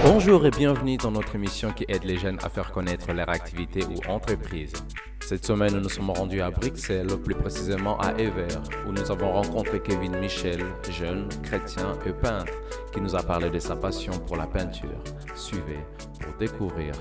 Bonjour et bienvenue dans notre émission qui aide les jeunes à faire connaître leur activité ou entreprise. Cette semaine, nous nous sommes rendus à Bruxelles, plus précisément à Evere, où nous avons rencontré Kevin Michel, jeune, chrétien et peintre, qui nous a parlé de sa passion pour la peinture. Suivez pour découvrir.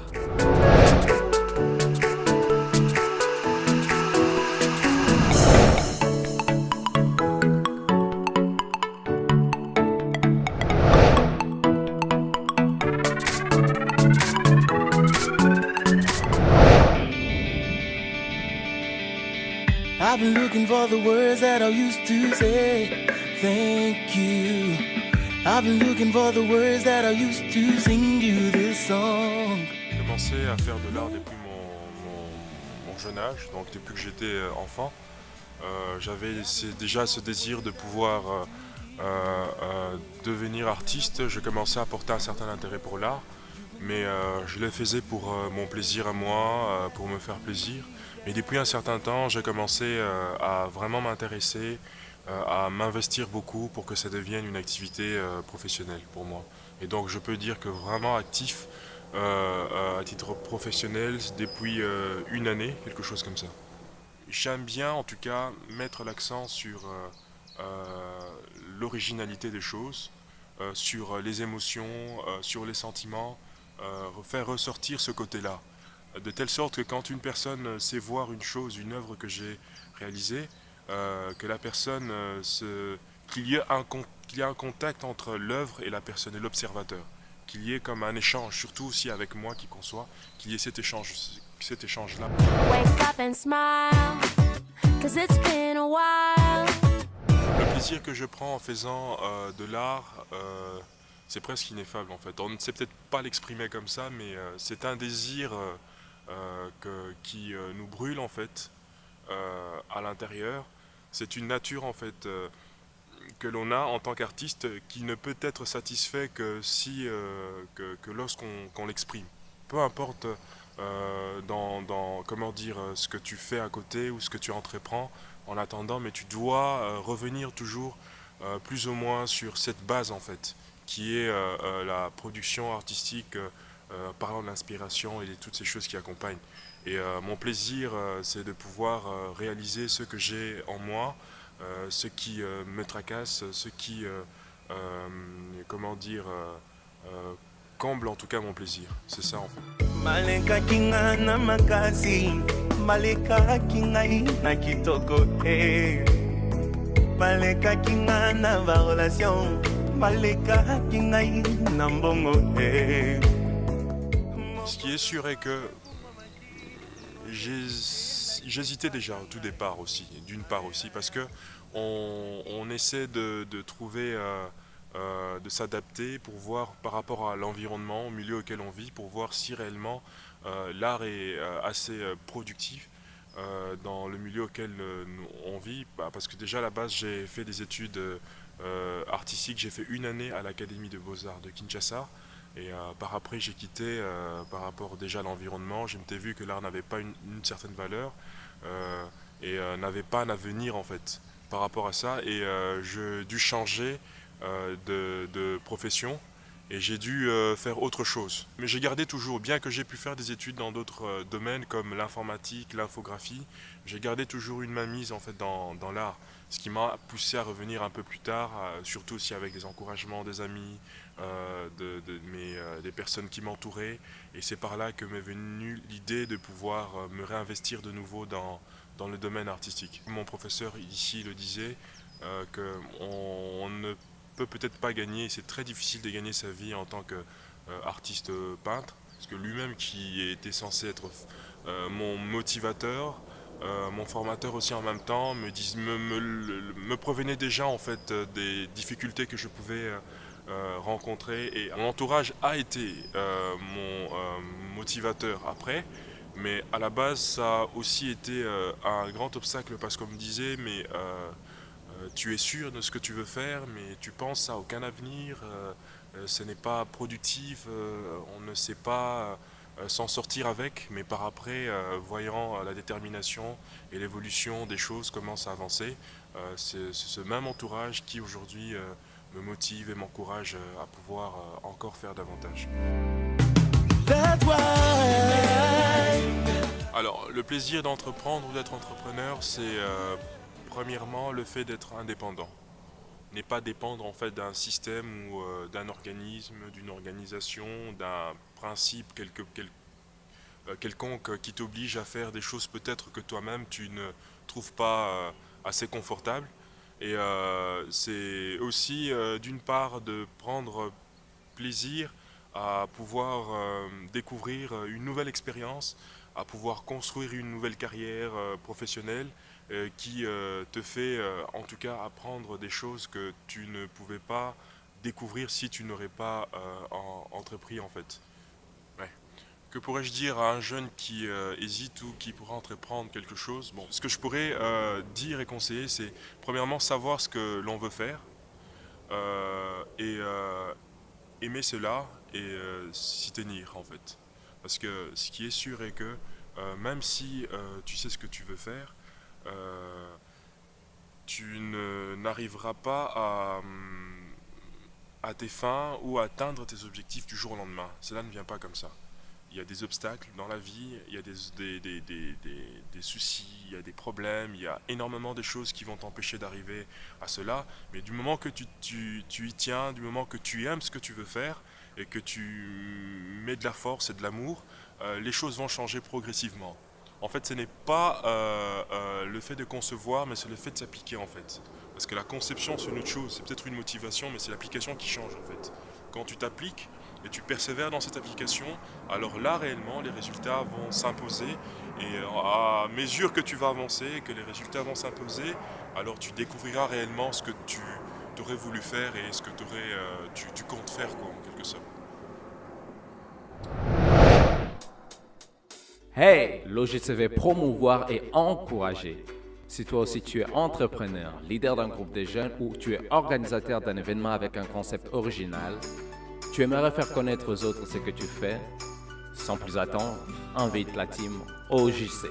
I've been looking for the words that I used to say. Thank you. I've been looking for the words that I used to sing you this song. J'ai commencé à faire de l'art depuis mon jeune âge, donc depuis que j'étais enfant. J'avais déjà ce désir de pouvoir devenir artiste. Je commençais à porter un certain intérêt pour l'art, mais je le faisais pour mon plaisir à moi, pour me faire plaisir. Et depuis un certain temps, j'ai commencé à vraiment m'intéresser, à m'investir beaucoup pour que ça devienne une activité professionnelle pour moi. Et donc je peux dire que vraiment actif à titre professionnel depuis une année, quelque chose comme ça. J'aime bien en tout cas mettre l'accent sur l'originalité des choses, sur les émotions, sur les sentiments, faire ressortir ce côté-là. De telle sorte que quand une personne sait voir une chose, une œuvre que j'ai réalisée, que la personne qu'il y ait un contact entre l'œuvre et la personne et l'observateur, qu'il y ait comme un échange, surtout aussi avec moi qui conçoit, qu'il y ait cet échange-là. Wake up and smile, 'cause it's been a while. Le plaisir que je prends en faisant de l'art, c'est presque ineffable en fait. On ne sait peut-être pas l'exprimer comme ça, mais c'est un désir qui nous brûle en fait à l'intérieur. C'est une nature en fait que l'on a en tant qu'artiste qui ne peut être satisfait que si que lorsqu'on l'exprime. Peu importe comment dire ce que tu fais à côté ou ce que tu entreprends en attendant, mais tu dois revenir toujours plus ou moins sur cette base en fait, qui est la production artistique parlant de l'inspiration et de toutes ces choses qui accompagnent. Et mon plaisir, c'est de pouvoir réaliser ce que j'ai en moi, ce qui me tracasse, ce qui, comment dire, comble en tout cas mon plaisir. C'est ça en fait. Maleka kinga na makasi, maleka kingai na kitoko eh. Maleka kinga na ba relation, maleka kingai na mbongo eh. Ce qui est sûr est que j'hésitais déjà au tout départ aussi, d'une part aussi, parce que on essaie de trouver, de s'adapter pour voir par rapport à l'environnement, au milieu auquel on vit, pour voir si réellement l'art est assez productif dans le milieu auquel on vit. Parce que déjà à la base j'ai fait des études artistiques, j'ai fait une année à l'Académie de Beaux-Arts de Kinshasa. Et par après, j'ai quitté par rapport déjà à l'environnement. Je m'étais vu que l'art n'avait pas une certaine valeur et n'avait pas un avenir en fait par rapport à ça. Et j'ai dû changer de profession et j'ai dû faire autre chose. Mais j'ai gardé toujours, bien que j'ai pu faire des études dans d'autres domaines comme l'informatique, l'infographie, j'ai gardé toujours une mainmise en fait dans l'art. Ce qui m'a poussé à revenir un peu plus tard, surtout aussi avec des encouragements des amis, des personnes qui m'entouraient. Et c'est par là que m'est venue l'idée de pouvoir me réinvestir de nouveau dans le domaine artistique. Mon professeur ici le disait, qu'on ne peut peut-être pas gagner, c'est très difficile de gagner sa vie en tant qu'artiste peintre, parce que lui-même qui était censé être mon motivateur, mon formateur aussi en même temps, me provenait déjà en fait des difficultés que je pouvais rencontrer, et mon entourage a été mon motivateur après, mais à la base ça a aussi été un grand obstacle parce qu'on me disait mais tu es sûr de ce que tu veux faire mais tu penses à aucun avenir, ce n'est pas productif, on ne sait pas s'en sortir avec, mais par après, voyant la détermination et l'évolution des choses commence à avancer, c'est ce même entourage qui aujourd'hui me motive et m'encourage à pouvoir encore faire davantage. That's why. Alors, le plaisir d'entreprendre ou d'être entrepreneur, c'est premièrement le fait d'être indépendant. Ne pas dépendre en fait d'un système ou d'un organisme, d'une organisation, d'un principe quelconque qui t'oblige à faire des choses peut-être que toi-même tu ne trouves pas assez confortables. Et c'est aussi d'une part de prendre plaisir à pouvoir découvrir une nouvelle expérience, à pouvoir construire une nouvelle carrière professionnelle qui te fait en tout cas apprendre des choses que tu ne pouvais pas découvrir si tu n'aurais pas entrepris en fait. Ouais. Que pourrais-je dire à un jeune qui hésite ou qui pourrait entreprendre quelque chose? Bon, ce que je pourrais dire et conseiller, c'est premièrement savoir ce que l'on veut faire et aimer cela et s'y tenir en fait. Parce que ce qui est sûr est que même si tu sais ce que tu veux faire, tu n'arriveras pas à tes fins ou à atteindre tes objectifs du jour au lendemain. Cela ne vient pas comme ça. Il y a des obstacles dans la vie, il y a des soucis, il y a des problèmes, il y a énormément de choses qui vont t'empêcher d'arriver à cela. Mais du moment que tu y tiens, du moment que tu aimes ce que tu veux faire et que tu mets de la force et de l'amour, les choses vont changer progressivement. En fait, ce n'est pas le fait de concevoir, mais c'est le fait de s'appliquer en fait. Parce que la conception, c'est une autre chose, c'est peut-être une motivation, mais c'est l'application qui change en fait. Quand tu t'appliques et tu persévères dans cette application, alors là réellement les résultats vont s'imposer. Et à mesure que tu vas avancer et que les résultats vont s'imposer, alors tu découvriras réellement ce que tu aurais voulu faire et ce que tu comptes faire quoi, en quelque sorte. Hey, Logitech veut promouvoir et encourager. Si toi aussi tu es entrepreneur, leader d'un groupe de jeunes ou tu es organisateur d'un événement avec un concept original, tu aimerais faire connaître aux autres ce que tu fais, sans plus attendre, invite la team OJC.